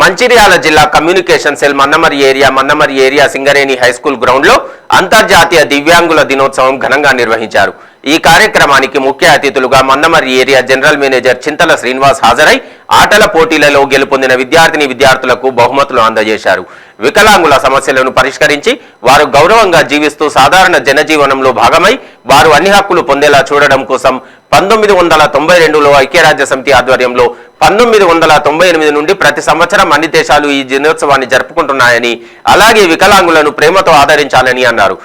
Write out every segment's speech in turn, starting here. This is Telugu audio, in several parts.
మంచిర్యాల జిల్లా కమ్యూనికేషన్ సెల్ మన్నమర్రి ఏరియా సింగరేణి హైస్కూల్ గ్రౌండ్ లో అంతర్జాతీయ దివ్యాంగుల దినోత్సవం ఘనంగా నిర్వహించారు. ఈ కార్యక్రమానికి ముఖ్య అతిథులుగా మన్నమర్రి ఏరియా జనరల్ మేనేజర్ చింతల శ్రీనివాస్ హాజరై ఆటల పోటీలలో గెలుపొందిన విద్యార్థులకు బహుమతులు అందజేశారు. వికలాంగుల సమస్యలను పరిష్కరించి వారు గౌరవంగా జీవిస్తూ సాధారణ జనజీవనంలో భాగమై వారు అన్ని హక్కులు పొందేలా చూడడం కోసం 1992లో ఐక్యరాజ్య సమితి ఆధ్వర్యంలో 1998 నుండి ప్రతి సంవత్సరం అన్ని దేశాలు ఈ దినోత్సవాన్ని జరుపుకుంటున్నాయని, అలాగే వికలాంగులను ప్రేమతో ఆదరించాలని అన్నారు.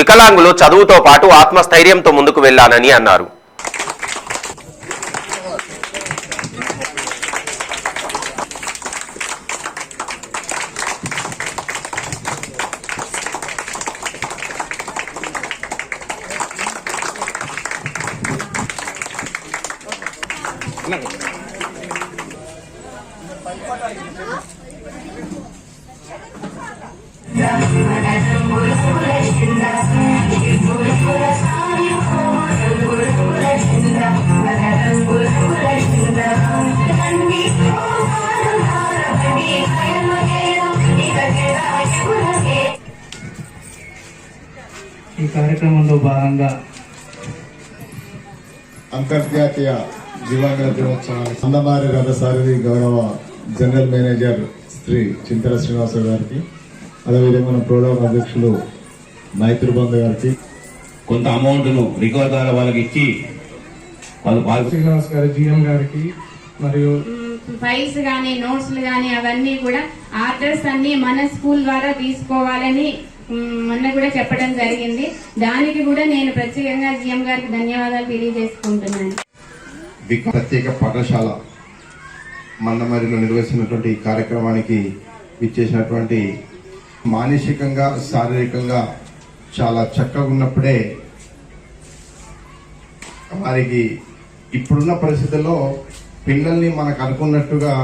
వికలాంగులు చదువుతో పాటు ఆత్మస్థైర్యంతో ముందుకు వెళ్లాలని అన్నారు. ఈ కార్యక్రమంలో భాగంగా అంతర్జాతీయ దివ్యాంగుల దినోత్సవాన్ని మన్నమర్రి రథసారథి గౌరవ జనరల్ మేనేజర్ శ్రీ చింతల శ్రీనివాస గారికి, అదేవిధంగా మన ప్రోగ్రాం అధ్యక్షులు మైత్రి బంధు గారికి కొంత అమౌంట్ను రికవర్ ద్వారా వాళ్ళకి ఇచ్చి శ్రీనివాస్ గారి జిఎం గారికి మరియు ఫైల్స్ గానీ నోట్స్లు గానీ అవన్నీ కూడా ఆర్డర్స్ అన్ని మన స్కూల్ ద్వారా తీసుకోవాలని మొన్న కూడా చెప్పడం జరిగింది. దానికి కూడా నేను ప్రత్యేకంగా జిఎం గారికి ధన్యవాదాలు తెలియజేసుకుంటున్నాను. ప్రత్యేక పాఠశాల మన్నమర్రిలో నిర్వహిస్తున్నటువంటి ఈ కార్యక్రమానికి ఇచ్చేసినటువంటి మానసికంగా శారీరకంగా చాలా చక్కగా ఉన్నప్పుడే వారికి ఇప్పుడున్న పరిస్థితుల్లో పిల్లల్ని మనకు అనుకున్నట్టుగా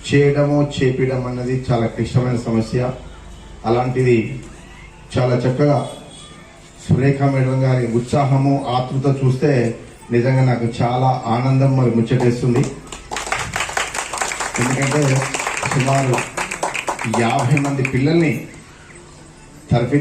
చేయడమో చేపించడం అన్నది చాలా క్లిష్టమైన సమస్య. అలాంటిది చాలా చక్కగా సురేఖ మేడం గారి ఉత్సాహము ఆతృత చూస్తే నిజంగా నాకు చాలా ఆనందం మరి ముచ్చటేస్తుంది. ఎందుకంటే సుమారు 50 మంది పిల్లల్ని తరఫీ